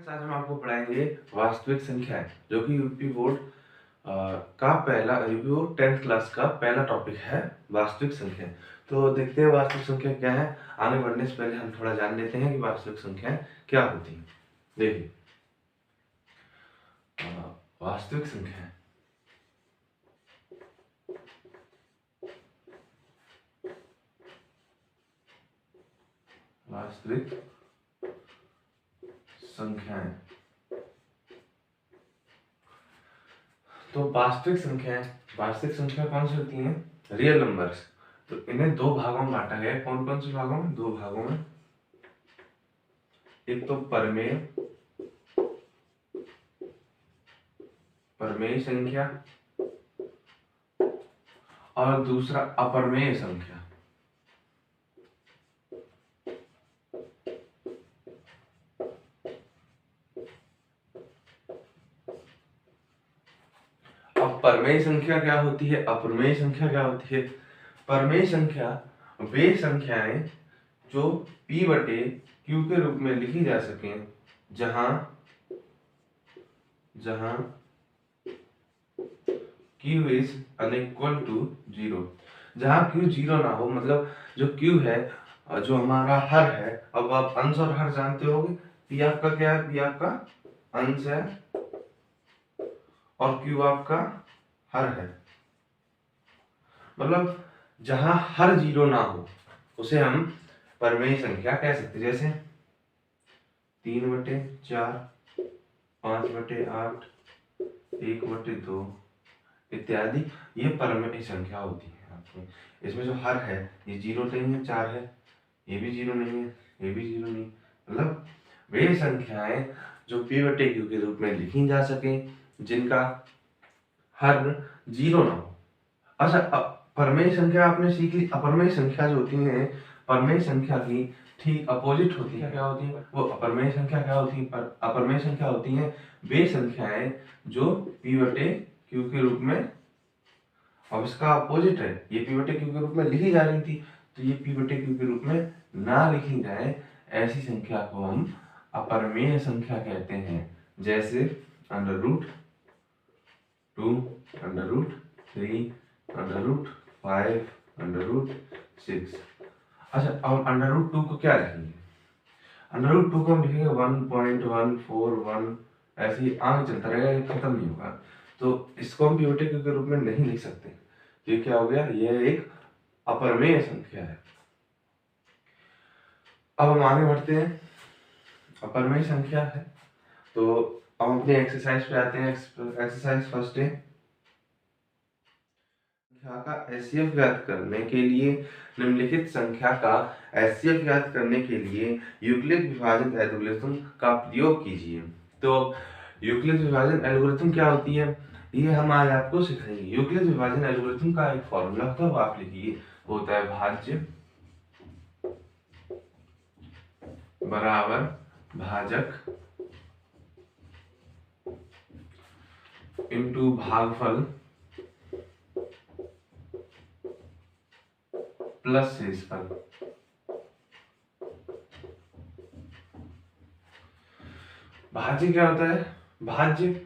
आज हम आपको पढ़ाएंगे वास्तविक संख्याएं, जो कि UP board UP board 10th class का पहला टॉपिक है वास्तविक संख्या। तो देखते हैं वास्तविक संख्या क्या है। आगे बढ़ने से पहले हम थोड़ा जान लेते हैं कि वास्तविक संख्याएं क्या होती हैं। देखिए, वास्तविक संख्याएं वास्तविक संख्याएं तो वास्तविक संख्या कौन सी होती हैं? Real numbers. तो इन्हें दो भागों में बांटा गया है। कौन कौन से भागों में? दो भागों में। एक तो परमेय संख्या और दूसरा अपरमेय संख्या। अब परमेय संख्या क्या होती है, अपरमेय संख्या क्या होती है? परमेय संख्या वे संख्याएं जो p बटे q के रूप में लिखी जा सके जहां q इज अनइक्वल टू 0। जहां q 0 ना हो, मतलब जो q है, जो हमारा हर है। अब आप अंश और हर जानते होगे। p आपका क्या है? p आपका अंश है और q आपका हर है। मतलब जहां हर 0 ना हो उसे हम परमेय संख्या कह सकते हैं। जैसे 3/4, 5/8, 1/2 इत्यादि। ये परमेय संख्या होती है आपकी। इसमें जो हर है ये 0 नहीं है, 4 है, ये भी 0 नहीं है, ये भी 0 नहीं। मतलब वे संख्याएं जो p/q के रूप में लिखी जा सके जिनका हर 0 ना हो। अच्छा, परमेय संख्या आपने सीख ली। अपरमेय संख्या जो होती है, परमेय संख्या की ठीक अपोजिट होती है। क्या होती है वो? अपरमेय संख्या क्या होती है? अपरमेय संख्या होती है वे संख्याएं जो p/q के रूप में, अब इसका अपोजिट है, ये p/q के रूप में लिखी जा रही थी, तो ये p/q के रूप में ना लिखी जाए, ऐसी संख्या को हम अपरमेय संख्या कहते हैं। जैसे √2, √3, √5, √6। अच्छा, अब √2 को क्या लिखेंगे? √2 को हम लिखेंगे 1.141। ऐसे ही आगे चलता रहेगा, ये खत्म नहीं होगा। तो इसको हम p/q के रूप में नहीं लिख सकते। ये क्या हो गया? ये एक अपरमेय संख्या है। अब हम आगे बढ़ते हैं। अपरमेय संख्या है तो अब हम अपने एक्सरसाइज पे आते हैं। एक्सरसाइज फर्स्ट है, संख्या का एचसीएफ ज्ञात करने के लिए निम्नलिखित संख्या का एचसीएफ ज्ञात करने के लिए यूक्लिड विभाजन एल्गोरिथम का प्रयोग कीजिए। तो यूक्लिड विभाजन एल्गोरिथम क्या होती है, ये हम आज आपको सिखाएंगे। यूक्लिड विभाजन एल्गोरिथम का एक फॉर्मूला होता है, वो आप लिखिए। होता है भाज्य बराबर भाजक इंटू भागफल प्लस शेषफल। भाज्य क्या होता है? भाज्य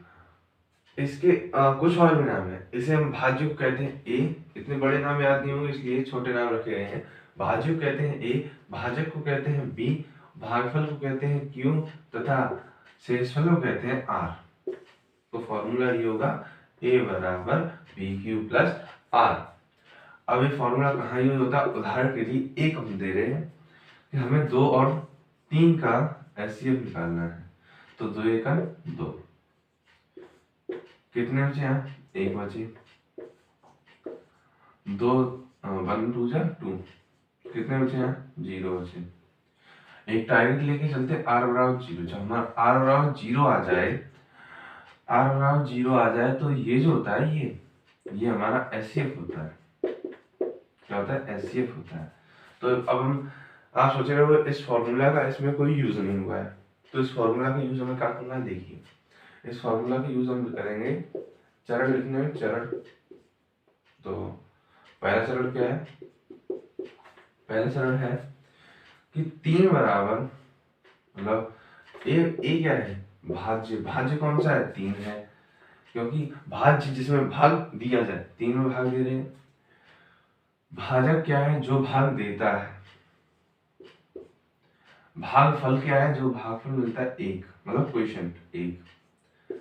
इसके कुछ और भी नाम है। इसे हम भाज्य को कहते हैं ए। इतने बड़े नाम याद नहीं होंगे, इसलिए छोटे नाम रखे गए हैं। भाज्य को कहते हैं ए, भाजक को कहते हैं बी, भागफल को कहते हैं क्यू तथा शेषफल को कहते हैं आर। तो फॉर्मूला ये होगा ए बराबर बी क्यू प्लस आर। अब ये फॉर्मूला कहाँ यूज होता है? उदाहरण के लिए एक हम दे रहे हैं कि हमें 2 और 3 का एचसीएफ निकालना है। तो 2 × 2 कितने बचे? यहाँ 1 बचे। 2 1 2 2 कितने बचे? यहाँ 0 बचे। एक टारगेट लेके चलते r बराबर 0। जब हमारा r बराबर 0 आ जाए तो ये जो होता है ये हमारा एचसीएफ होता है। क्या होता है? एचसीएफ होता है। तो अब हम, आप सोच रहे हो इस फॉर्मूला का इसमें कोई यूज नहीं हुआ है, तो इस फॉर्मूला का यूज हमें क्या करना है? देखिए, इस फॉर्मूला का यूज हम करेंगे चरण लिखने में। चरण, तो पहला चरण क्या है? पहला चरण है कि 3 बराबर, मतलब ए क्या है? भाज्य, भाज्य कौन सा है? 3 है, क्योंकि भाज्य जिसमें भाग दिया जाए, 3 में भाग दे रहे हैं। भाजक क्या है? जो भाग देता है। भागफल क्या है? जो भागफल मिलता है 1, मतलब क्वोशिएंट 1।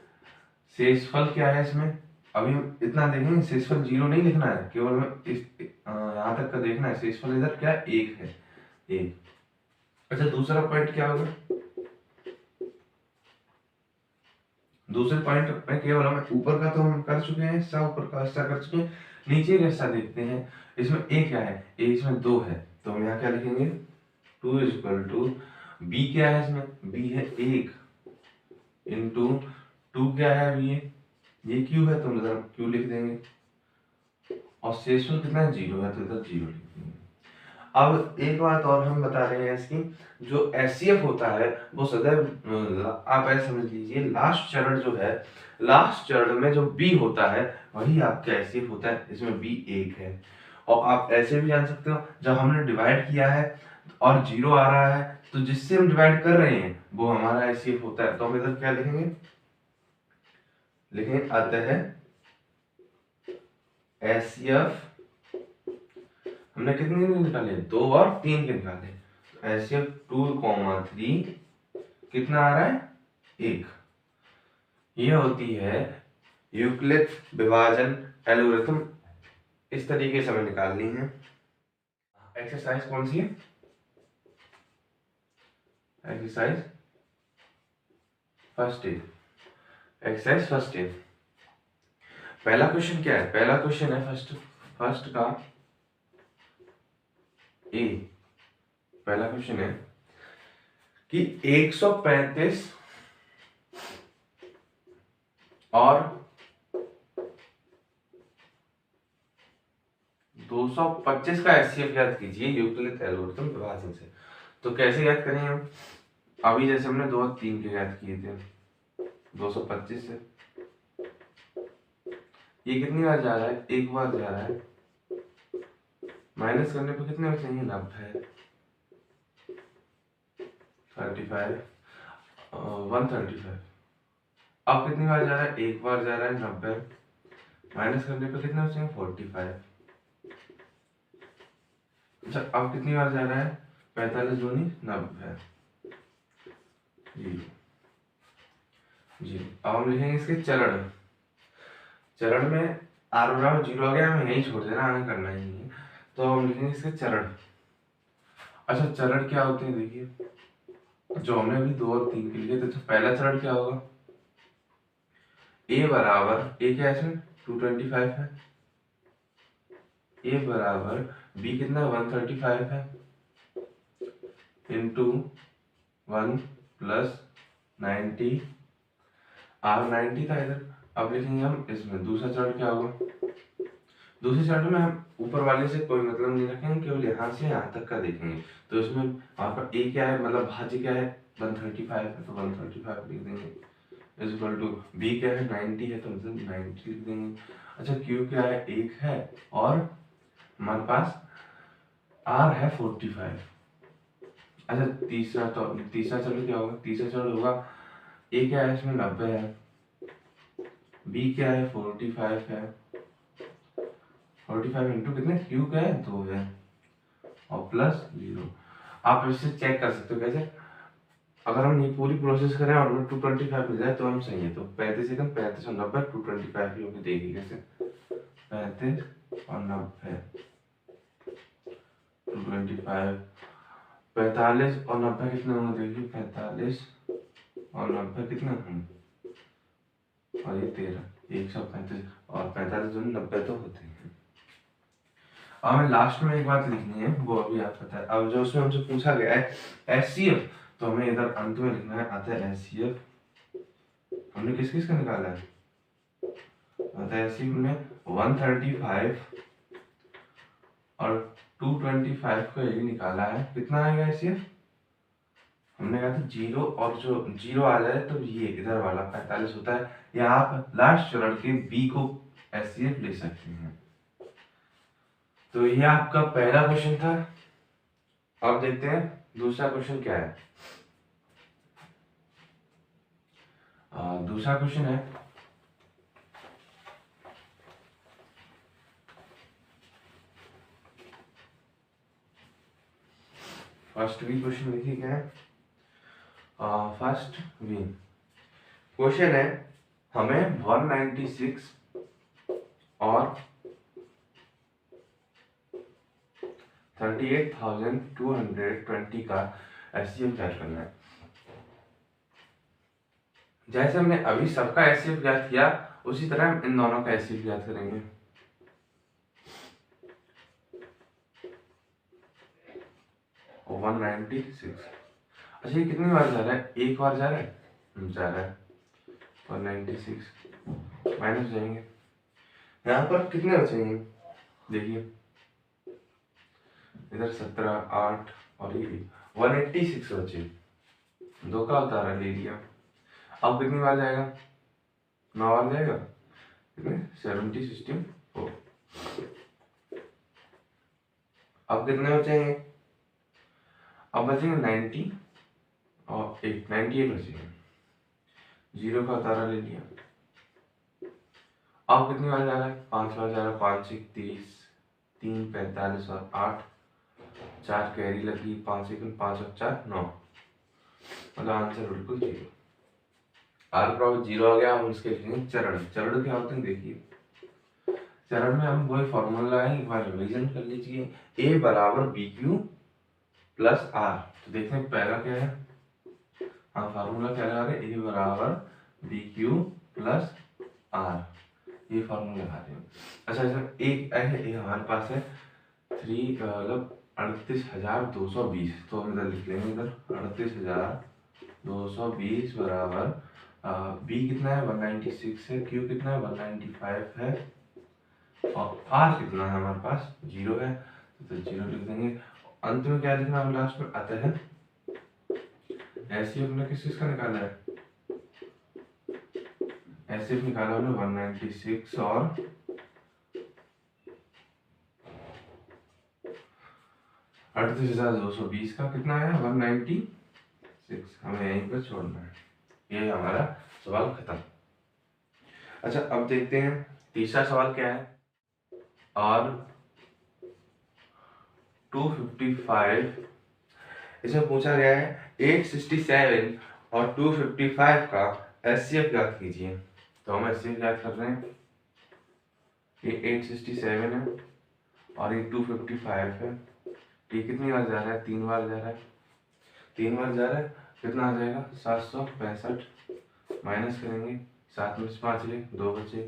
शेषफल क्या है इसमें? अभी हम इतना देखेंगे, शेषफल 0 नहीं लिखना है, केवल हमें इस यहाँ तक का देखना है। शेषफल इधर क्या है? 1 है, 1। अच्छा, दूसरा पॉइंट क्या होगा? दूसरे पॉइंट में केवल हमें ऊपर का तो हम कर चुके हैं, हिस्सा ऊपर का हिस्सा कर चुके हैं, नीचे का हिस्सा देखते हैं। इसमें ए क्या है? ए इसमें 2 है, तो हम यहाँ क्या लिखेंगे? 2 इज इक्वल टू, बी क्या है इसमें? बी है 1 इंटू 2 क्या है? अभी ये क्यू है, तो इधर क्यू लिख देंगे। और शेषफल कितना है? 0 है, तो इधर 0 लिख देंगे। अब एक बात और हम बता रहे हैं इसकी, जो एचसीएफ होता है वो सदैव, आप ऐसे समझ लीजिए, लास्ट चरण जो है, लास्ट चरण में जो बी होता है वही आपका एचसीएफ होता है। इसमें बी 1 है। और आप ऐसे भी जान सकते हो, जब हमने डिवाइड किया है और 0 आ रहा है, तो जिससे हम डिवाइड कर रहे हैं वो हमारा एचसीएफ होता है। तो हम इधर क्या लिखेंगे? लिखेंगे अतः एचसीएफ, हमने कितने निकाले? 2 और 3 के निकाले। एचसीएफ 2,3 कितना आ रहा है? 1। ये होती है यूक्लिड विभाजन एल्गोरिथम। इस तरीके से हमें निकालनी है। एक्सरसाइज कौन सी है? Exercise first day. Exercise first day. पहला क्वेश्चन क्या है? पहला क्वेश्चन है फर्स्ट का ए। पहला क्वेश्चन है कि 135 और 225 का एचसीएफ ज्ञात कीजिए यूक्लिड एल्गोरिथम विभाजन से। तो कैसे ज्ञात करेंगे हम? अभी जैसे हमने 2 और 3 के ज्ञात किए थे, 225 से ये कितनी बार जा रहा है? 1 बार जा रहा है। माइनस करने पर कितने बचेंगे? 90, 35, 135। अब कितनी बार जा रहा है? 1 बार जा रहा है, 90। माइनस करने पर कितने बचेंगे? 45। अच्छा, अब कितनी बार जा रहा है? 45 दूनी 90, 0, 0। अब हम लिखेंगे इसके चरण। चरण में आर बराबर 0 आ गया, हमें यही छोड़ देना, आगे करना ही नहीं है। तो हम लिखेंगे इसके चरण। अच्छा, चरण क्या होते हैं? देखिए, जो हमने अभी 2 और 3 के लिए थे, तो पहला चरण क्या होगा? ए बराबर, ए क्या है इसमें? 225 है। ए बराबर बी कितना? 135 है, इंटू 1 प्लस 90। आर 90 था इधर। अब लिखेंगे हम इसमें दूसरा चरण क्या होगा? दूसरे चरण में हम ऊपर वाले से कोई मतलब नहीं रखेंगे, केवल यहाँ से यहाँ तक का देखेंगे। तो इसमें आपका ए क्या है, मतलब भाज्य क्या है? 135 है, तो 135 लिख देंगे। इज इक्वल टू बी क्या है? 90 है, तो मतलब 90 लिख देंगे। अच्छा, क्यू क्या है? 1 है, और हमारे पास आर है 45। अच्छा, तीसरा चरण क्या होगा? तीसरा चरण होगा, ए क्या है इसमें? 90 है, बी क्या है? 45 है, 45 इंटू कितने? क्यू क्या है? 2 है, और प्लस 0। आप इससे चेक कर सकते हो। कैसे? अगर हम ये पूरी प्रोसेस करें और 225 मिल जाए तो हम सही है। तो 35 सेकंड, 35 और 90, 225 ही होगी। देखिए कैसे, 35 और 90, 225, 45 और 90 कितने होंगे? देखिए, 45 और 90 कितने होंगे? और ये 13, 135, और 45 जो 90 तो होते हैं। अब हमें लास्ट में एक बात लिखनी है, वो अभी आप पता है। अब जो उसमें हमसे पूछा गया है एचसीएफ, तो हमें इधर अंत में लिखना है अतः एचसीएफ। हमने किस किस का निकाला है? अतः एचसीएफ में 135 और 225 का ये निकाला है। कितना आएगा एचसीएफ? हमने कहा था 0, और जो 0 आ जाए तो ये इधर वाला 45 होता है। या आप लास्ट चरण के बी को एचसीएफ ले सकते हैं। तो ये आपका पहला क्वेश्चन था। अब देखते हैं दूसरा क्वेश्चन क्या है। दूसरा क्वेश्चन है, फर्स्ट भी क्वेश्चन लिखिए क्या है, फर्स्ट भी क्वेश्चन है, हमें 196 और 38,220 का एचसीएफ ज्ञात करना है। जैसे हमने अभी सबका एचसीएफ ज्ञात किया उसी तरह हम इन दोनों का एचसीएफ ज्ञात करेंगे। और 196, अच्छा ये कितनी बार जा रहा है, एक बार जा रहा है, जा रहा है 196 माइनस जाएंगे, यहाँ पर कितने बचेंगे देखिए, इधर 17, 8 और ये 186 बचे, 2 का उतारा ले लिया। अब कितनी बार जाएगा, 9 बार जाएगा, कितने 70, 64। अब कितने बचेंगे, अब बचेंगे 90 और 8, 98 बचेंगे, 0 का उतारा ले लिया। अब कितनी बार जा रहा है, 5 बार जा रहा है, 5 1 30, 3 45 और 8, 4 कैरी लगी, 5 1 5 और 4 9, मतलब आंसर बिल्कुल 0। आर बराबर 0 आ गया। हम इसके लिखेंगे चरण। चरण क्या होते हैं देखिए, चरण में हम वही फॉर्मूला लगाएंगे, एक बार रिवीजन कर लीजिए, ए बराबर बी क्यू प्लस आर। तो देखते हैं पहला क्या है, हाँ फॉर्मूला क्या लगा रहे हैं, ए बराबर बी क्यू प्लस आर, ये फॉर्मूला लगा रहे हैं। अच्छा इसमें एक है, ये हमारे पास है 3 मतलब 38,220, तो हम इधर लिख लेंगे, इधर 38,220 बराबर बी कितना है 196 है, क्यू कितना है 195 है, और आर कितना है हमारे पास 0 है, तो 0 लिख देंगे। अंत में क्या लिखना है लास्ट में, अतः एचसीएफ हमने किस चीज का निकाला है, एचसीएफ निकाला हमने 196 और 38,220 का कितना है 196, हमें यहीं पर छोड़ना है। ये हमारा सवाल खत्म। अच्छा अब देखते हैं तीसरा सवाल क्या है, और 255, इसमें पूछा गया है 867 और 255 का एचसीएफ ज्ञात कीजिए। तो हम एचसीएफ ज्ञात कर रहे हैं, ये 867 है और ये 255 है, ये कितनी बार जा रहा है, 3 बार जा रहा है, 3 बार जा रहा है, कितना आ जाएगा 765, माइनस करेंगे 7 में से 5 ले 2 बचे,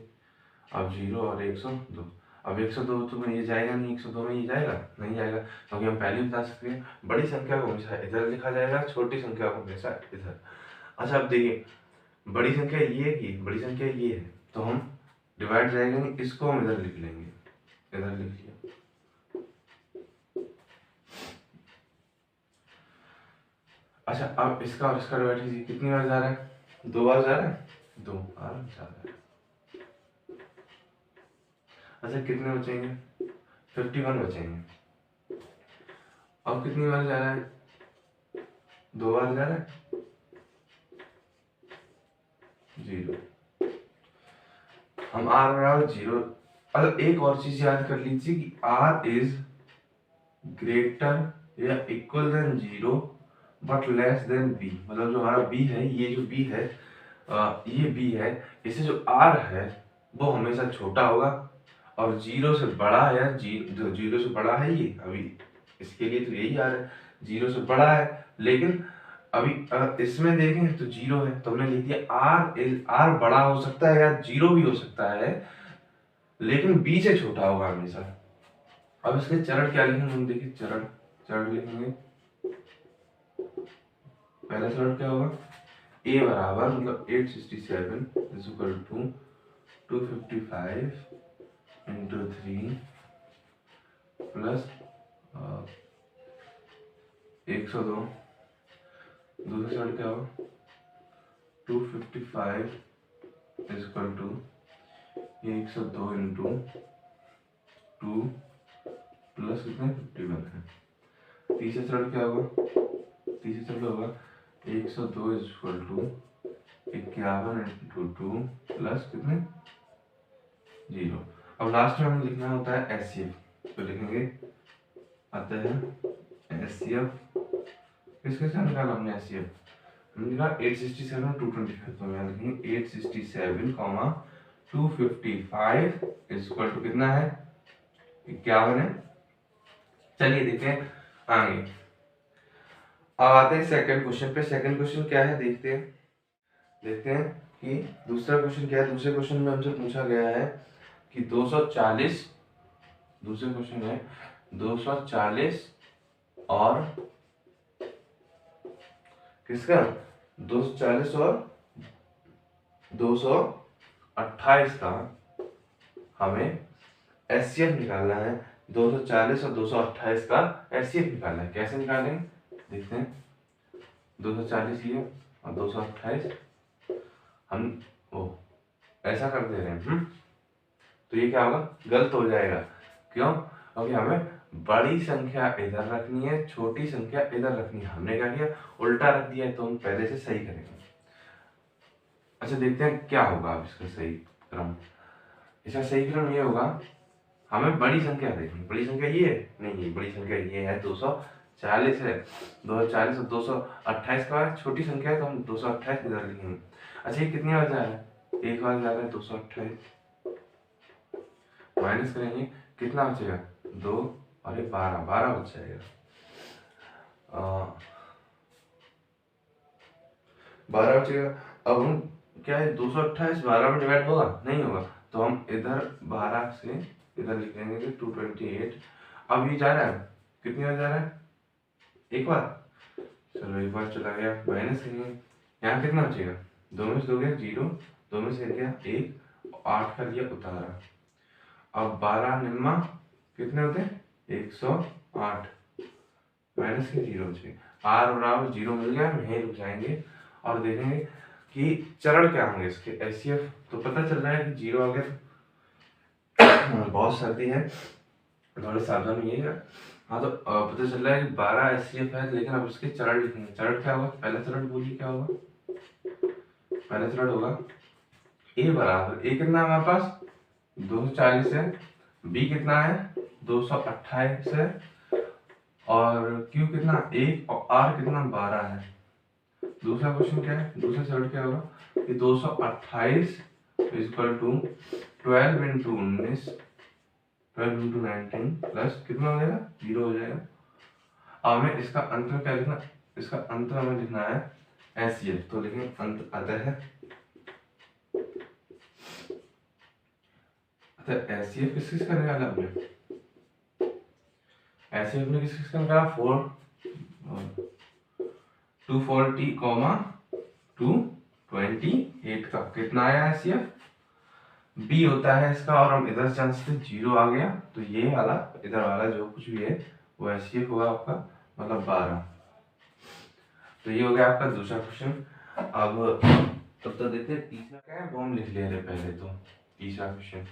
अब 0 और 102, अब 102 तो में ये जाएगा नहीं, 102 में ये जाएगा नहीं जाएगा, क्योंकि हम पहले बता सकते हैं बड़ी संख्या को हमेशा इधर लिखा जाएगा, छोटी संख्या को हमेशा इधर। अच्छा अब देखिए बड़ी संख्या ये है कि बड़ी संख्या ये है, तो हम डिवाइड जाएगा नहीं, इसको हम इधर लिख लेंगे, इधर लिख लिया। अच्छा अब इसका और इसका डिवाइड कीजिए, कितनी बार जा रहा है, 2 बार जा रहा है, 2 बार जा रहा है। अच्छा कितने बचेंगे, 51 बचेंगे। अब कितनी बार जा रहा है, 2 बार जा रहा है, 0, हम आर बराबर 0। मतलब एक और चीज याद कर लीजिए कि आर इज ग्रेटर या equal than 0 but less than B, मतलब जो हमारा बी है, ये जो बी है ये बी है, इससे जो आर है वो हमेशा छोटा होगा, और 0 से बड़ा है, जो 0 से बड़ा है ये अभी इसके लिए तो यही आर है, 0 से बड़ा है, लेकिन अभी अगर इसमें देखें तो 0 है, तो हमने लिख दिया आर बड़ा हो सकता है या 0 भी हो सकता है, लेकिन बी से छोटा होगा हमेशा। अब इसके चरण क्या लिखेंगे हम देखिए, चरण लिखेंगे, पहला चरण क्या होगा, ए बराबर मतलब 867 is equal to 255 into 3 plus 102, दूसरा चरण क्या होगा 255 is equal to 102 into 2 plus कितने 51 है। तीसरा चरण क्या होगा, तीसरा चरण होगा 102 is equal to 51 into 2 plus कितने 0। अब लास्ट में हमें लिखना होता है एचसीएफ, तो लिखेंगे अतः एचसीएफ किसके साथ निकाला हमने एचसीएफ, हमने लिखा 867 और 225, तो यहाँ लिखेंगे 867 255 इक्वल टू कितना है 51 है। चलिए देखते हैं आगे। अब आते हैं सेकंड क्वेश्चन पे। सेकंड क्वेश्चन क्या है देखते हैं कि दूसरा क्वेश्चन क्या है। दूसरे क्वेश्चन में हमसे पूछा गया है कि 240, दूसरे क्वेश्चन है 240 और किसका 240 और 228 का हमें एचसीएफ निकालना है। 240 और 228 का एचसीएफ निकालना है। कैसे निकालेंगे देखते हैं। 240 ये और 228 हम ऐसा कर दे रहे हैं। तो ये क्या होगा गलत हो जाएगा। क्यों? क्योंकि हमें बड़ी संख्या इधर रखनी है, छोटी संख्या इधर रखनी है। हमने क्या किया उल्टा रख दिया है, तो हम पहले से सही करेंगे। अच्छा देखते हैं क्या होगा अब इसका सही क्रम। इसका सही क्रम ये होगा, हमें बड़ी संख्या देखनी। बड़ी संख्या ये नहीं, बड़ी संख्या ये है 240 है। 240 और 228 का छोटी संख्या है, तो हम 228 इधर लिखेंगे। अच्छा ये कितनी बार जा रहा है, एक बार जा रहा है 228, माइनस करेंगे कितना बचेगा 2 और ये 12 बच जाएगा। 12 बचेगा। अब हम क्या है 228 12 में डिवाइड होगा नहीं होगा, तो हम इधर 12 से इधर लिख देंगे 228। अब ये जा रहा है कितनी बार जा रहा है एक बार, चलो एक बार चला गया, माइनस करेंगे। यहाँ कितना बचेगा 2 में से 2 गया 0, 2 में से गया 1, 8 का लिया उतारा। अब 12 निम्मा कितने होते हैं 108, माइनस के 0 बचे। आर और आर 0 मिल गया, हम यहीं रुक जाएंगे और देखेंगे कि चरण क्या होंगे इसके एचसीएफ। तो पता चल रहा है कि 0 आ गया, बहुत सर्दी है थोड़े सावधान होइएगा। हाँ तो पता चल रहा है कि 12 एचसीएफ है, लेकिन अब इसके चरण लिखेंगे। चरण क्या होगा, पहला चरण बोलिए क्या होगा। पहला चरण होगा ए बराबर, ए कितना है हमारे पास 240 है, बी कितना है 228 है, और क्यू कितना 1 और आर कितना 12 है। दूसरा क्वेश्चन क्या है, दूसरा चरण क्या होगा कि 228 equal to 12 into 19 12 into 19 plus कितना हो जाएगा 0 हो जाएगा। अब हमें इसका अंत में क्या लिखना, इसका अंत हमें लिखना है एचसीएफ, तो लिखेंगे अंत अतः है। एचसीएफ किस किस का निकाला हमने, एचसीएफ ने किस किस का निकाला 240, 228 का कितना आया एचसीएफ, बी होता है इसका, और हम इधर चांस से 0 आ गया, तो ये वाला इधर वाला जो कुछ भी है वो एचसीएफ होगा आपका, मतलब 12। तो ये हो गया आपका दूसरा क्वेश्चन। अब तब तो देखते हैं तीसरा क्या है, वो हम लिख ले रहे पहले। तो तीसरा क्वेश्चन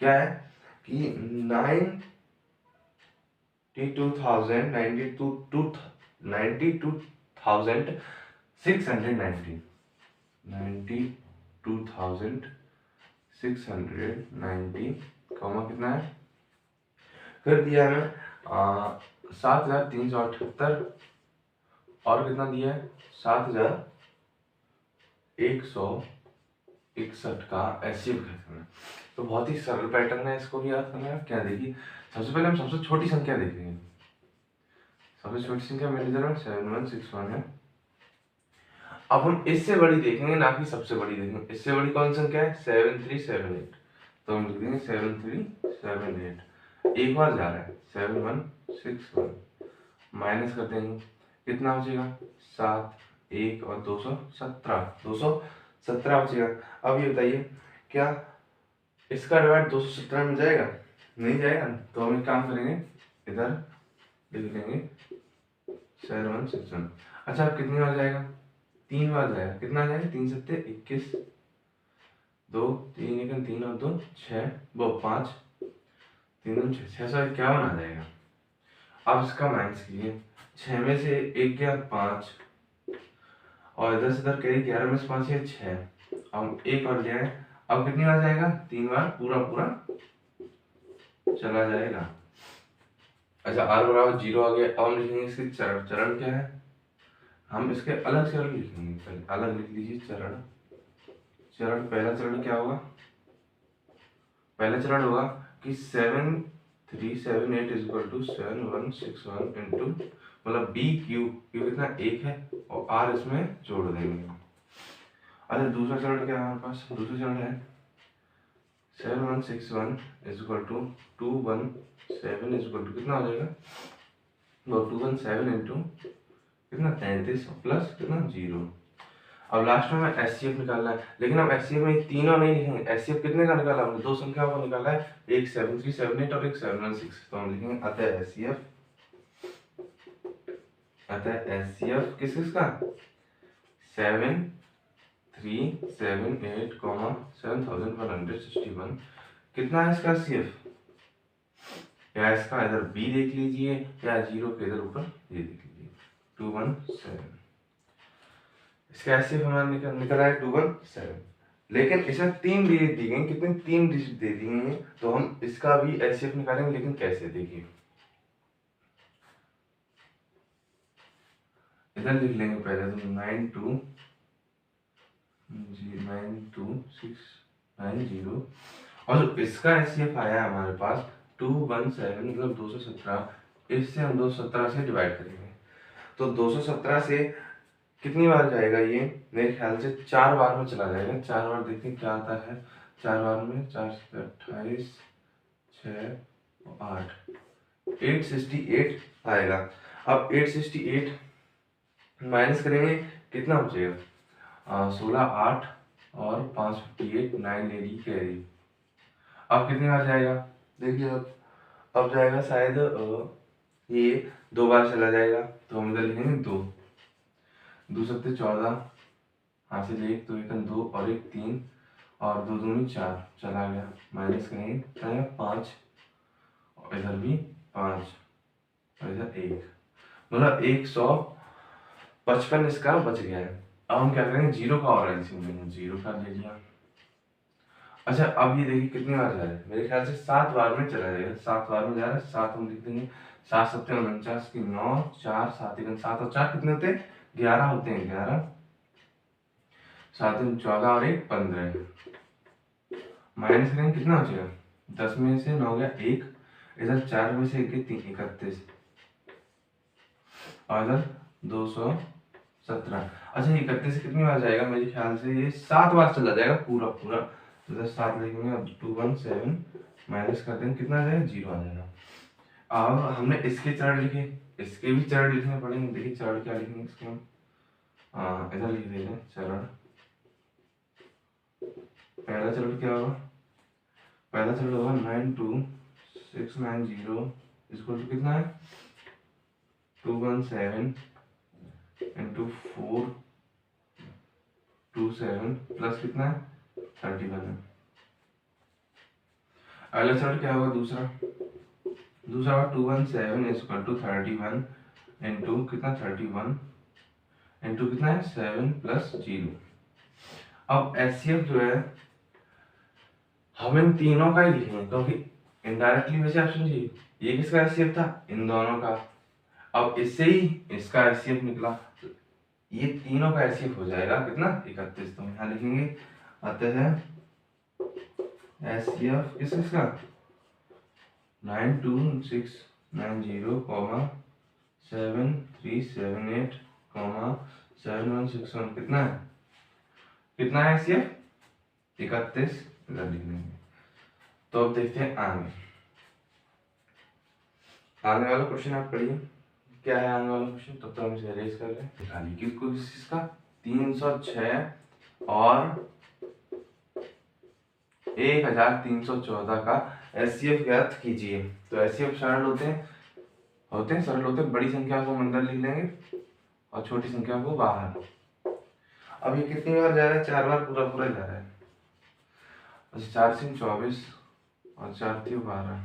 क्या है कि 92,690 कितना है, कर दिया हमें 7,378 और कितना दिया है 7,161 का एचसीएफ करना। तो बहुत ही सरल पैटर्न है, इसको भी याद करना है। क्या देखिए, सबसे पहले हम सबसे छोटी संख्या देखेंगे। सबसे छोटी संख्या मेरे नजर 7161 है। अब हम इससे बड़ी देखेंगे, ना कि सबसे बड़ी देखेंगे। इससे बड़ी कौन संख्या है 7378, तो हम लिख देंगे 7378। एक बार जा रहा है 7161, माइनस कर देंगे कितना बचेगा 7, 1 और 217 बचेगा। अब ये बताइए क्या इसका डिवाइड 217 में जाएगा, नहीं जाएगा, तो हम एक काम करेंगे इधर लिख देंगे 7161। अच्छा अब कितनी बार जाएगा 3 बार जाएगा, कितना जाएगा 3 सत्ते 21, 2 3 1 3 और 2 6 वो 5 3 2 6 651 आ जाएगा। अब इसका माइनस कीजिए, 6 में से 1 गया 5, और इधर से इधर कैरी 11 में से 5 है 6, अब एक और ले आए, अब कितनी बार जाएगा, 3 बार पूरा पूरा चला जाएगा। अच्छा r बराबर 0 आ गया। अब हम लिखेंगे इसके चरण, चरण क्या है, हम इसके अलग चरण लिखेंगे, पहले अलग लिख लीजिए चरण। चरण पहला चरण क्या होगा, पहला चरण होगा कि 7378 इज इक्वल टू 7161 इंटू मतलब बी क्यू, क्यू कितना 1 है और आर इसमें जोड़ देंगे। अच्छा दूसरा चरण क्या है हमारे पास, दूसरा चरण है 7161 is equal to 217 is equal to कितना हो जाएगा, वो 217 इंटू कितना 33 प्लस कितना 0। अब लास्ट में हमें एचसीएफ निकालना है, लेकिन हम एचसीएफ में तीनों नहीं लिखेंगे, एचसीएफ कितने का निकाला हमने, दो संख्याओं को निकाला है, एक 7378 और एक 716, तो हम लिखेंगे अतः एचसीएफ, अतः एचसीएफ किस किस का 7378, 7161 कितना है इसका एचसीएफ, या इसका इधर बी देख लीजिए या 0 के इधर ऊपर ये देख लीजिए 217, इसका एचसीएफ हमारा निकल आया 217, लेकिन इसमें 3 डिजिट दी गई, कितनी 3 डिजिट दे दी गई, तो हम इसका भी एचसीएफ निकालेंगे, लेकिन कैसे देखिए, इधर लिख लेंगे पहले तो 92690 और जो इसका एचसीएफ आया हमारे पास 217 मतलब 217, इससे हम 217 से डिवाइड करेंगे, तो 217 से कितनी बार जाएगा ये, मेरे ख्याल से 4 बार में चला जाएगा, 4 बार देखते हैं क्या आता है, 4 बार में 4 से 28 6 और 8 868 आएगा। अब 868 माइनस करेंगे कितना बचेगा, 16 8 और 5 58 9 लेडी कैरी, अब कितनी बार जाएगा देखिए, अब जाएगा शायद ये 2 बार चला जाएगा, तो हम इधर लिखेंगे 2 2 सत्ते 14 हासिल 1 तो 1 2 और 1 3 और 2 दूनी 4 चला गया, माइनस करेंगे क्या 5 और इधर भी 5 और इधर 1, मतलब 155 इसका बच गया है। अब हम क्या करेंगे, 0 का और एलसीएम लेंगे, 0 का ले लिया। अच्छा अब ये देखिए कितनी बार जा रहा है, मेरे ख्याल से 7 बार में चला जाएगा, 7 बार में जा रहा है, 7 हम लिख देंगे, 7 सत्ते 49 की 9 4 7 1 7 और 4 कितने होते हैं 11 होते हैं, 11 7 14 और 1 15, माइनस करेंगे कितना हो जाएगा, 10 में से 9 गया 1, इधर 4 में से 1 3 31 और इधर 217। अच्छा 31 से कितनी बार जाएगा, मेरे ख्याल से ये 7 बार चला जाएगा पूरा पूरा, तो इधर 7 लिखेंगे, अब 217 माइनस कर देंगे कितना आ जाएगा 0 आ जाएगा। अब हमने इसके चरण लिखे, इसके भी चरण लिखने पड़ेंगे, देखिए चरण क्या लिखेंगे इसके हम, इधर लिख देंगे चरण, पहला चरण क्या होगा, पहला चरण होगा 92690 इसको तो कितना है 217 इंटू 427 प्लस कितना है 31 है। अगला चरण क्या होगा, दूसरा होगा 217 इक्वल टू 31 इंटू कितना 31 इंटू कितना है 7 प्लस 0। अब एचसीएफ जो है हम इन तीनों का ही लिखेंगे, क्योंकि इनडायरेक्टली वैसे ऑप्शन जी ये किसका एचसीएफ था, इन दोनों का, अब इससे ही इसका एचसीएफ निकला, ये तीनों का एचसीएफ हो जाएगा कितना 31, तो यहाँ लिखेंगे अतः एचसीएफ किस किसका 92690 7378 7161 कितना है एचसीएफ 31 इधर लिख देंगे। तो अब देखते हैं आगे वाला क्वेश्चन आप पढ़िए, क्या है आगे वाला क्वेश्चन, तब तक हम इसे अरेंज कर लें, निकालिए किसको किसका 306 और 1314 का एचसीएफ ज्ञात कीजिए। तो एचसीएफ सरल होते हैं बड़ी संख्या को अंदर लिख लेंगे और छोटी संख्या को बाहर। अब ये कितनी बार जा रहा है, 4 बार पूरा पूरा जा रहा है, अच्छा 4 से 24 और 4 थी 12,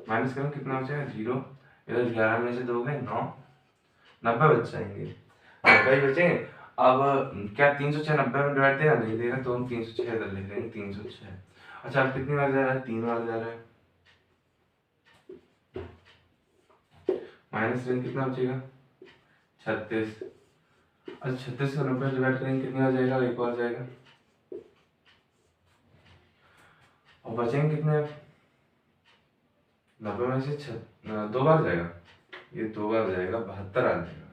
माइनस करें कितना बचेगा 0, इधर 11 में से 2 गए 9, 90 बच जाएंगे, 90 ही बचेंगे। अब क्या 306 90 में डिवाइड देगा, नहीं देगा, तो हम 306 इधर लिख देंगे 306। अच्छा अब कितनी बार जा रहा है, 3 बार जा रहा है, माइनस रेंज कितना बचेगा 36। अच्छा 36 को 90 डिवाइड करेंगे कितनी बार जाएगा, एक बार जाएगा, और बचेंगे कितने, 90 में से 2 बार जाएगा, ये 2 बार जाएगा, 72 आ जाएगा,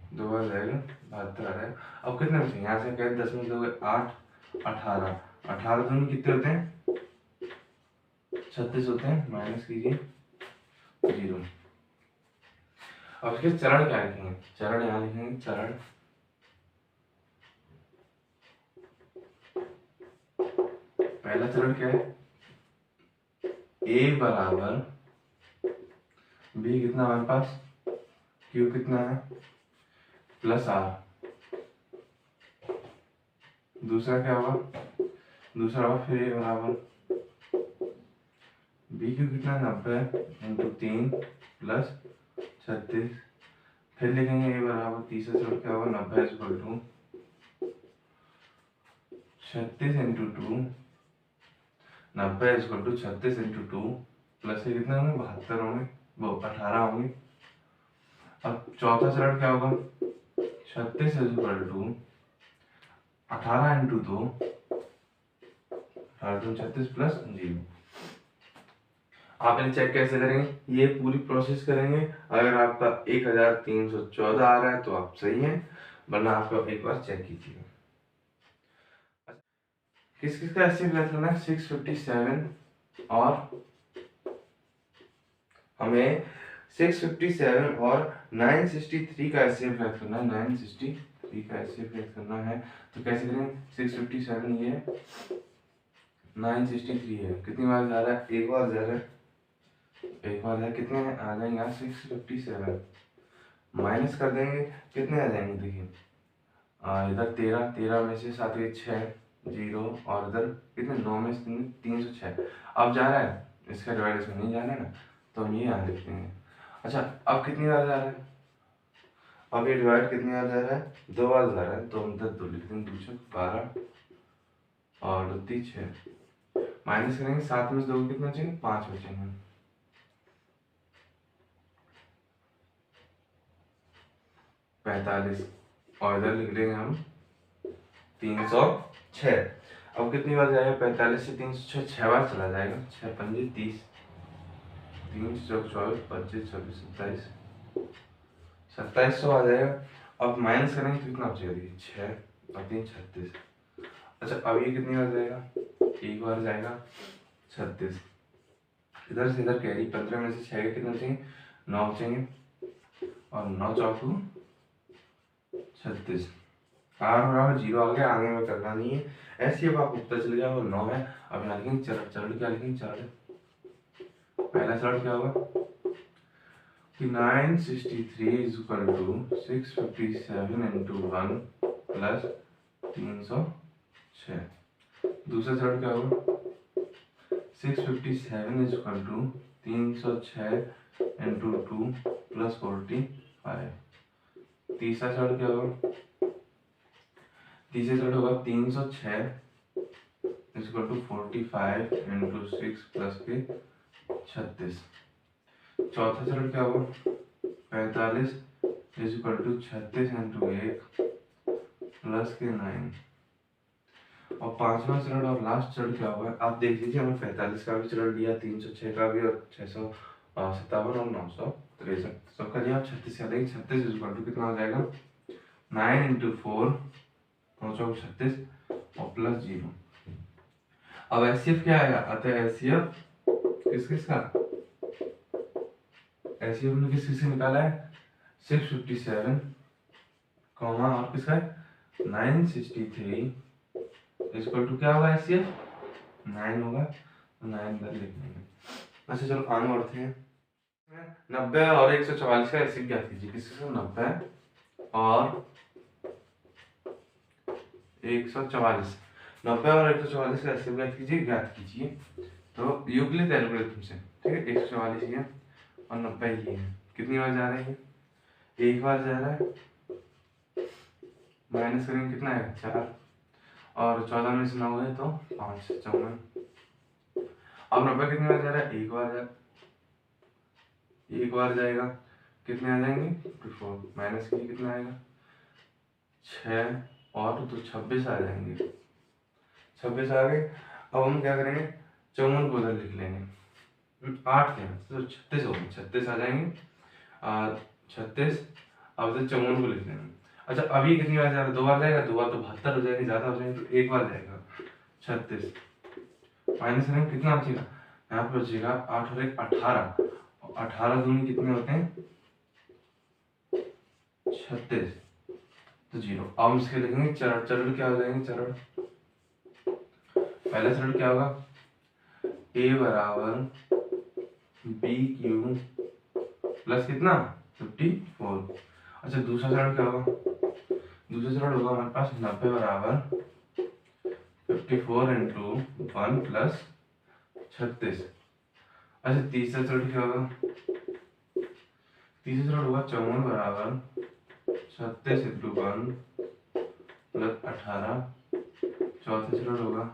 2 बार जाएगा 72 आ जाएगा। अब कितने बचेंगे, यहाँ से कह 10 में 2 8 18, 18 दूनी कितने होते हैं 36 होते हैं, माइनस कीजिए 0। अब इसके चरण क्या लिखेंगे, चरण यहाँ लिखेंगे, चरण पहला चरण क्या है, a बराबर b कितना हमारे पास, q कितना है प्लस r। दूसरा क्या होगा, दूसरा होगा फिर a बराबर b q कितना 90 इंटू 3 प्लस 36। फिर लिखेंगे a बराबर, तीसरा चरण क्या होगा 90 equal to 36 into 2, 90 equal to 36 into 2 plus ये कितने होंगे 72 होंगे, वो 18 होंगे। अब चौथा चरण क्या होगा 36 इक्वल टू 18 इंटू 2, 18 36 प्लस 0। आप इन्हें चेक कैसे करेंगे, ये पूरी प्रोसेस करेंगे, अगर आपका 1314 आ रहा है तो आप सही हैं, वरना आपको एक बार चेक कीजिएगा। किस किस का एचसीएफ ज्ञात करना है, 657 और हमें 657 और 963 का एचसीएफ ज्ञात करना है, 963 का एचसीएफ ज्ञात करना है। तो कैसे करेंगे, 657 ये 963 है, कितनी बार जा रहा है, एक बार जा रहा है, एक बार जा, कितने आ जाएंगे यहाँ 657 माइनस कर देंगे, कितने आ जाएंगे देखिए, इधर 13 में से 7 के 6 0, और इधर कितने 9 में से 306। अब जा रहा है, इसका डिवाइड इसमें नहीं जा रहा है ना, तो हम ये यहाँ लिख देंगे। अच्छा अब कितनी बार जा रहा है, अब ये डिवाइड कितनी बार जा रहा है, 2 बार जा रहा है, तो हम इधर 2 लिख देंगे, 2 6 12 और 2 3 6, माइनस करेंगे 7 में से 2 कितने बचेंगे 5 बचेंगे, 45, और इधर लिख लेंगे हम 306। अब कितनी बार जाएगा, 45 से 306 6 बार चला जाएगा, 6 पंजे 30, 3 चौक 24 25 26 27, 2700 आ जाएगा। अब माइनस करेंगे तो कितना बचेगा, देखिए 6 और 3 36। अच्छा अब ये कितनी बार जाएगा, एक बार जाएगा 36, इधर से इधर कैरी, 15 में से 6 के कितने बचेंगे 9 बचेंगे, और 9 चौकू 36, r बराबर 0 आ गया, आगे में करना नहीं है, ऐसे अब आपको पता चल गया वो 9 है। अब यहाँ लिखेंगे चरण, चरण क्या लिखेंगे, चरण पहला चरण क्या होगा कि 963 is equal to 657 into 1 plus 306। दूसरा चरण क्या होगा 657 is equal to 306 into 2 plus 45। तीसरा चरण क्या होगा, तीसरा चरण होगा 306 इक्वल टू 45 इंटू 6 प्लस के 36। चौथा चरण क्या होगा 45 इक्वल टू 36 इंटू 1 प्लस के 9। और पांचवा चरण और लास्ट चरण क्या होगा, आप देख लीजिए, हमें 45 का भी चरण लिया, 306 का भी, और 657 और 963। सबका लिया आप 36 का देंगे, 36 इक्वल टू कितना हो जाएगा 9 इंटू 4 36 और प्लस 0। अब एचसीएफ क्या आएगा, अतः एचसीएफ किस किस का, एचसीएफ ने किस किस से निकाला है 657 कॉमा और किसका है 963 इक्वल टू क्या होगा एचसीएफ 9 होगा, तो 9 इधर लिख देंगे। अच्छा चलो आगे बढ़ते हैं, 90 और 144 का एचसीएफ ज्ञात कीजिए, किसका 90 और 144, 90 और 144 का एचसीएफ ज्ञात कीजिए, ज्ञात कीजिए। तो यूक्लिड एल्गोरिथम से, ठीक है, 144 ये और 90 ये है, कितनी बार जा रही है, एक बार जा रहा है, माइनस करेंगे कितना है 4, और 14 में से 9 है तो 5, 54। अब 90 कितनी बार जा रहा है, एक बार जाएगा, कितने आ जाएंगे 54, माइनस की कितना आएगा 6, और तो 26 आ जाएंगे, 26 आ गए। अब हम क्या करेंगे, 54 को उधर लिख लेंगे, 8 थे तो 36 हो गए, 36 आ जाएंगे, 36। अब तो 54 को लिख लेंगे। अच्छा अभी कितनी बार जा रहा है, 2 बार जाएगा, 2 बार तो 72 हो जाएंगे, ज्यादा हो जाएंगे, तो एक बार जाएगा 36, माइनस करेंगे कितना बचेगा, यहाँ पे बचेगा 8 और 1 18, 18 दूनी कितने होते हैं 36, तो 0। अब इसके लिखेंगे चरण, चरण क्या हो जाएंगे, चरण पहला चरण क्या होगा, a बराबर बी क्यू प्लस कितना 54। अच्छा दूसरा चरण क्या होगा, दूसरा चरण होगा हमारे पास 90 बराबर 54 इंटू 1 प्लस 36। अच्छा तीसरा चरण क्या होगा, तीसरा चरण होगा 54 बराबर 36 इंटू 1 प्लस 18। चौथा चरण होगा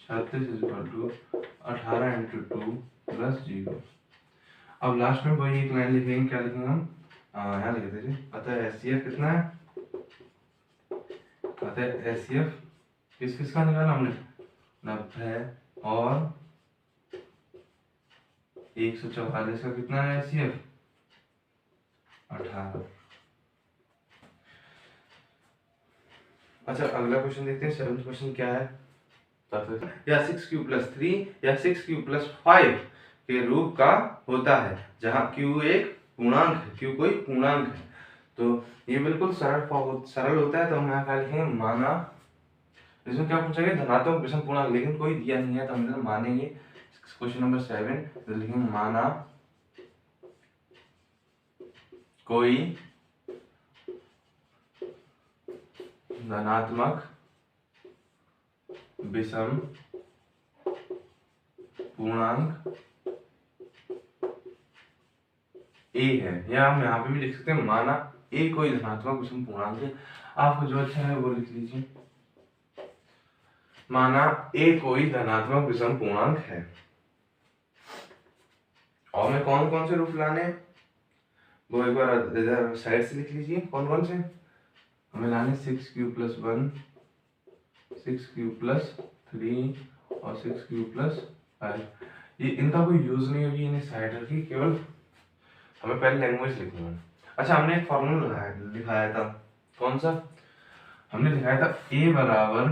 36 इक्वल टू 18 इंटू 2 प्लस 0। अब लास्ट में वही एक लाइन लिखेंगे, क्या लिखेंगे हम, यहाँ लिख दीजिए, अतः एचसीएफ कितना है, अतः एचसीएफ किस किस का निकाला हमने 90 और 144 का कितना है एचसीएफ 18। अच्छा अगला क्वेश्चन देखते हैं, 7th क्वेश्चन क्या है, या 6q प्लस 3 या 6q प्लस 5 के रूप का होता है जहां q एक पूर्णांक है, q कोई पूर्णांक है। तो ये बिल्कुल सरल होता है, तो हम यहाँ क्या लिखेंगे, माना, इसमें क्या पूछा गया धनात्मक विषम पूर्णांक, लेकिन कोई दिया नहीं है तो हम इधर मानेंगे। क्वेश्चन नंबर 7 तो लिखेंगे माना कोई धनात्मक विषम पूर्णांक a है, या हम यहाँ पे भी लिख सकते हैं माना a कोई धनात्मक विषम पूर्णांक है। आपको जो अच्छा है वो लिख लीजिए, माना a कोई धनात्मक विषम पूर्णांक है। और हमें कौन कौन से रूप लाने हैं वो एक बार इधर साइड से लिख लीजिए, कौन कौन से हमें लाने, 6q प्लस 1, 6q प्लस 3 और 6q प्लस 5। ये इनका कोई यूज नहीं होगी, इन्हें साइड रखिए, केवल हमें पहले लैंग्वेज लिखनी है। अच्छा हमने एक फॉर्मूला लिखाया था, कौन सा, हमने लिखाया था a बराबर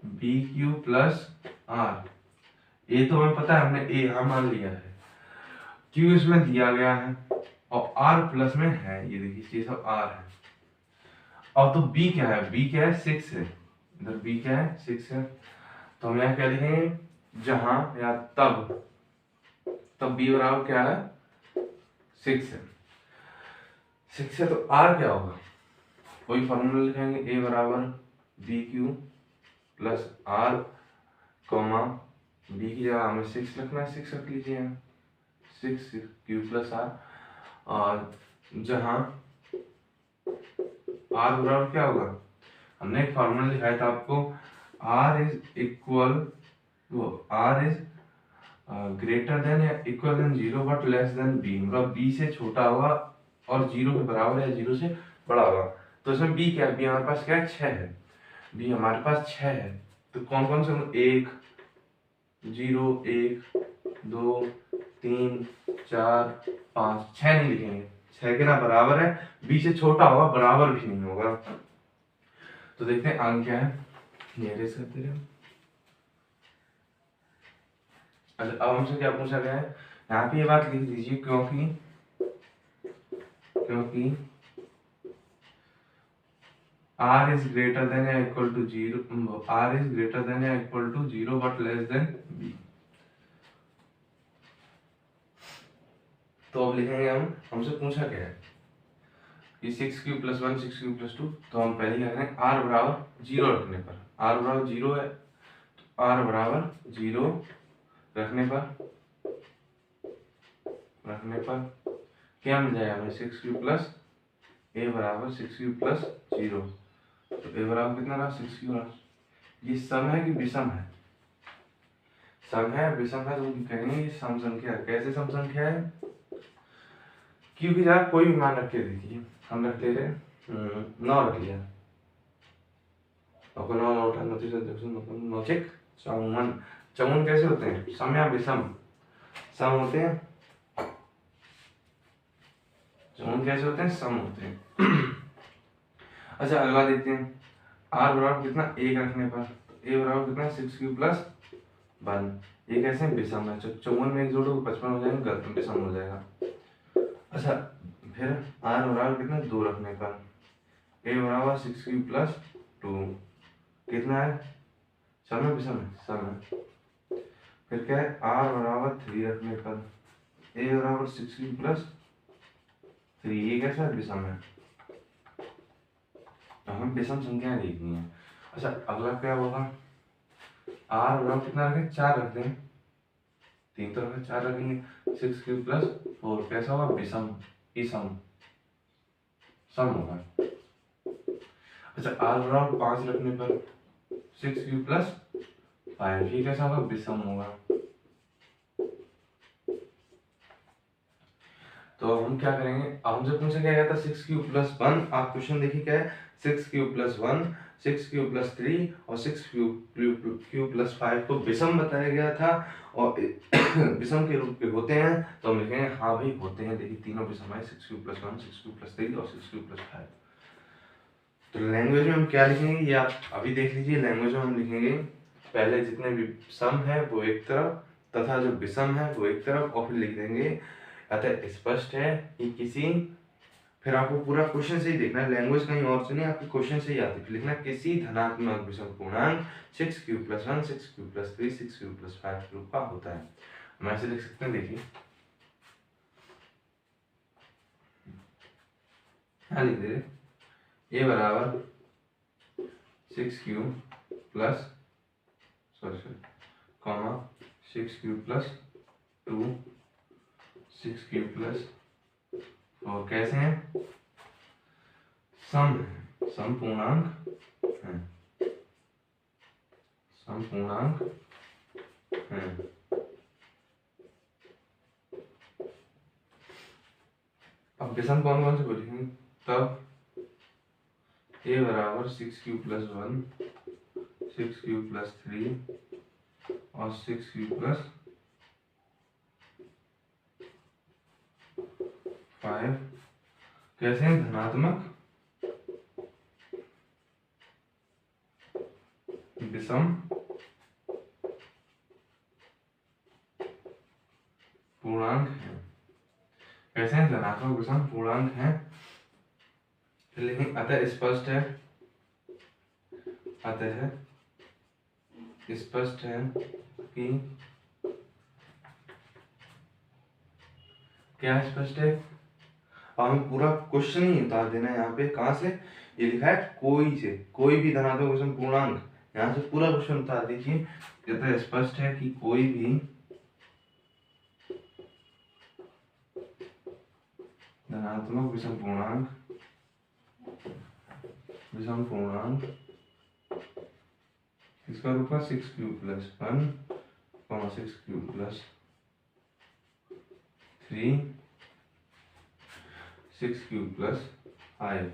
बी क्यू प्लस आर। ए तो हमें पता है, हमने ए यहाँ मान लिया है, क्यू इसमें दिया गया है और आर प्लस में है, ये देखिए ये सब आर है। और तो बी क्या है, बी क्या है 6 है, इधर बी क्या है 6 है, तो हम यहाँ क्या लिखेंगे, जहां या तब बी बराबर क्या है 6 है, 6 है, तो आर क्या होगा, कोई फॉर्मूला लिखेंगे, ए बराबर B Q plus R comma B की जगह हमें 6 रखना है, 6 रख लीजिए, 6q प्लस आर, और जहां आर बराबर क्या होगा, हमने एक फॉर्मूला लिखाया था आपको, आर इज इक्वल, वो आर इज ग्रेटर देन या equal than 0 but less than B, मतलब बी से छोटा होगा और 0 के बराबर या 0 से बड़ा होगा। तो इसमें बी क्या है, बी हमारे पास क्या है 6 है, बी हमारे पास 6 है, तो कौन कौन से 1 0 1 2 3 4 5 6 नहीं लिखेंगे, 6 के ना बराबर है, बी से छोटा होगा बराबर भी नहीं होगा। तो देखते हैं आगे क्या है, नियरेस्ट करते रहे। अच्छा अब हमसे क्या पूछा गया है, यहाँ पे ये बात लिख दीजिए, क्योंकि r is greater than या equal to 0, r is greater than या equal to 0 but less than b। तो अब लिखेंगे हम, हमसे पूछा क्या है कि 6q प्लस 1 6q प्लस 2, तो हम पहले क्या करें, r बराबर 0 रखने पर, r बराबर 0 है, तो r बराबर 0 रखने पर क्या मिल जाएगा हमें, 6q प्लस a बराबर 6q प्लस 0, तो ए बराबर कितना रहा 6 रहा। ये सम है कि विषम है? सम है, विषम है तो कहेंगे ये सम संख्या है। कैसे सम संख्या है? क्योंकि आप कोई भी मान रख के देखिए, हम रख ले रहे 9 रख लिया, और 9 उठा 9 6 54। चौवन कैसे होते हैं? सम या विषम? सम होते हैं। चौवन कैसे होते हैं? सम होते हैं। अच्छा अगला देखते हैं। आर बराबर कितना 1 रखने पर ए बराबर कितना 6 प्लस 1। ये कैसे विषम है? 54 में 1 जोड़ो 55 हो जाएगा, गलत विषम हो जाएगा। अच्छा फिर आर बराबर कितना 2 रखने पर ए बराबर 6 प्लस 2 कितना है? सम है विषम है? सम है। फिर क्या है? आर बराबर 3 रखने पर ए बराबर 6 प्लस 3, ये कैसा है? विषम है। तो हमें विषम संख्याएं देखनी है। अच्छा अगला क्या होगा? आर बराबर कितना रखें? 4 रखते हैं, 3 तो रखें, 4 रखेंगे। 6 प्लस 4 कैसा होगा? विषम ही सम होगा। अच्छा आर बराबर 5 रखने पर 6 प्लस 5, ये कैसा होगा? विषम होगा। तो हम क्या करेंगे? हमसे पूछा क्या गया था 6 प्लस 1। आप क्वेश्चन देखिए क्या है? 6 प्लस 1, 6 प्लस 3 और 6 प्लस 5 को विषम बताया गया था, और विषम के रूप में होते हैं तो हम लिखेंगे हाँ भाई होते हैं। देखिए तीनों विषम है, 6 प्लस 1, 6 प्लस 3 और 6 प्लस 5। तो लैंग्वेज में हम क्या लिखेंगे ये आप अभी देख लीजिए। लैंग्वेज में हम लिखेंगे पहले जितने भी सम है वो एक तरफ तथा जो विषम है वो एक तरफ, और फिर लिख देंगे अतः स्पष्ट है कि किसी, फिर आपको पूरा क्वेश्चन से ही देखना है, लैंग्वेज कहीं और से नहीं, आपके क्वेश्चन से ही आती है। लिखना किसी धनात्मक विषम पूर्णांक 6 प्लस 1, 6 प्लस 3, 6 प्लस 5 रूप का होता है। हम ऐसे लिख सकते हैं, देखिए हाँ लिख दे ए बराबर 6 प्लस कॉमा 6 प्लस 2, 6 प्लस 4 कैसे हैं? सम है, सम पूर्णांक है, सम पूर्णांक है। अब विषम कौन कौन से बोलेंगे? तब ए बराबर 6 प्लस 1, 6 प्लस 3 और 6 प्लस 5 कैसे हैं? धनात्मक विषम पूर्णांक है। कैसे हैं? धनात्मक विषम पूर्णांक है। लेकिन अतः स्पष्ट है, अतः स्पष्ट है कि क्या स्पष्ट है? हमें पूरा क्वेश्चन ही उतार देना है यहाँ पे। कहाँ से? ये लिखा है कोई से, कोई भी धनात्मक विषम पूर्णांक, यहाँ से पूरा क्वेश्चन उतार दीजिए। अतः स्पष्ट है कि कोई भी धनात्मक विषम पूर्णांक इसका रूप है 6 प्लस 1, 6 प्लस 3, 6 प्लस 5,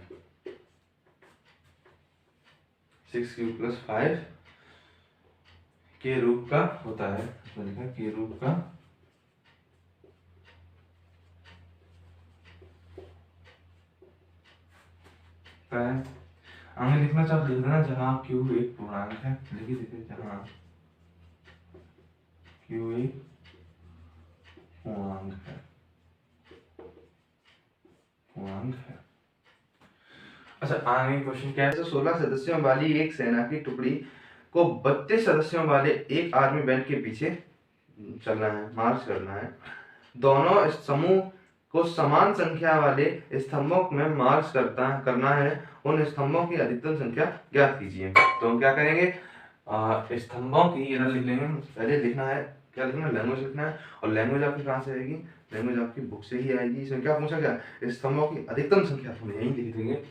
6 प्लस 5 के रूप का होता है। इसमें लिखा के रूप का है। हमें लिखना चाहो लिख देना जहाँ क्यू एक पूर्णांक है। लिखिए देखिए जहाँ क्यू एक पूर्णांक है। अच्छा आगे क्वेश्चन क्या है? 16 सदस्यों वाली एक सेना की टुकड़ी को 32 सदस्यों वाले एक आर्मी बैंड के पीछे चलना है, मार्च करना है। दोनों समूह को समान संख्या वाले स्तंभों में मार्च करना है। उन स्तंभों की अधिकतम संख्या ज्ञात कीजिए। तो हम क्या करेंगे? स्तंभों की इधर लिख लेंगे। पहले लिखना है, क्या लिखना है? लैंग्वेज लिखना है। और लैंग्वेज आपकी कहाँ से आएगी? लैंग्वेज आपकी बुक से ही आएगी। इसमें क्या पूछा गया? स्तंभों की अधिकतम संख्या। हम यही लिख देंगे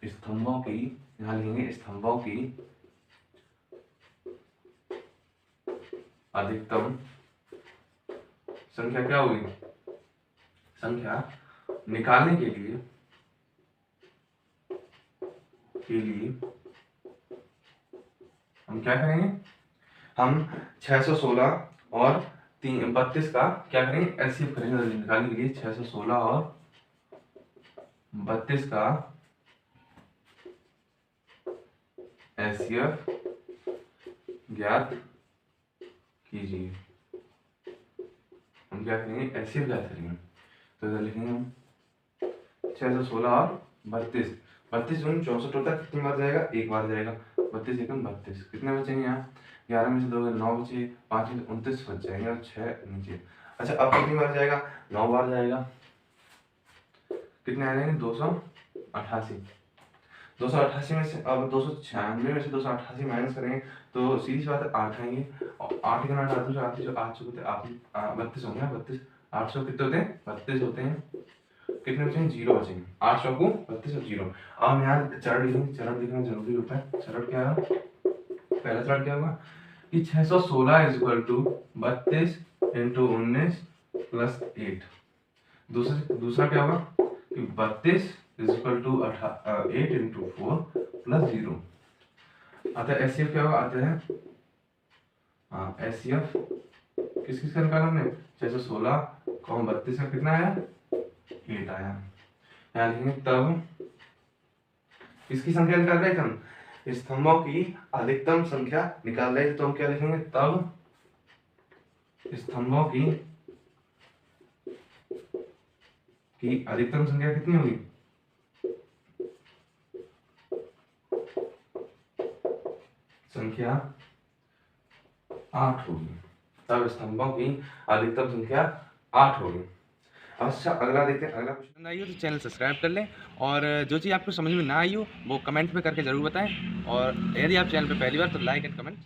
स्तंभों की यहाँ लिखेंगे स्तंभों की अधिकतम संख्या क्या होगी, संख्या निकालने के लिए हम क्या करेंगे, हम 616 और 32 का क्या करेंगे, एलसीएम करेंगे। निकालने के लिए 616 और 32 का एलसीएम ज्ञात कीजिए। हम क्या करेंगे, एलसीएम ज्ञात करेंगे। तो इधर लिखेंगे हम 616 और 32, 32 जून 64 होता है, कितनी बार जाएगा, एक बार जाएगा। 32 एकम 32, कितने बचेंगे यहाँ, 11 में से 2 9 बचे, 5 में 29 बच जाएंगे और 6 नीचे। अच्छा अब कितनी बार जाएगा, 9 बार जाएगा। कितने आ जाएंगे, 288। 288 में से अब 296 में से 288 माइनस करेंगे तो सीधी सी बात है 8 आएंगे। और 8 के 8 आते जो 8 होते हैं 32 होंगे, 32 800 कितने होते हैं, 32 होते हैं। कितने बचेंगे, 0 बचेंगे। 800 को 32 और 0। अब हम यहाँ चरण लिखेंगे, चरण लिखना जरूरी होता है। चरण क्या है, पहला चरण क्या होगा कि 616 is equal to 32 into 19 plus 8। दूसरा क्या होगा कि 32 is equal to 8 into 4 plus 0। आता है एचसीएफ क्या होगा, आता है हाँ एचसीएफ किस किस का निकाला हमने, 616 कॉम 32 का कितना आया, 8 आया। यहाँ लिखेंगे तब किसकी संख्या निकाल रहे थे हम, स्तंभों की अधिकतम संख्या निकाल रहे थे। तो हम क्या लिखेंगे, तब स्तंभों की अधिकतम संख्या कितनी होगी, संख्या 8 होगी। तब स्तंभों की अधिकतम संख्या 8 होगी। अच्छा अगला देखते हैं, अगला क्वेश्चन आई हो तो चैनल सब्सक्राइब कर लें, और जो चीज़ आपको समझ में ना आई हो वो कमेंट में करके ज़रूर बताएं, और यदि आप चैनल पर पहली बार तो लाइक एंड कमेंट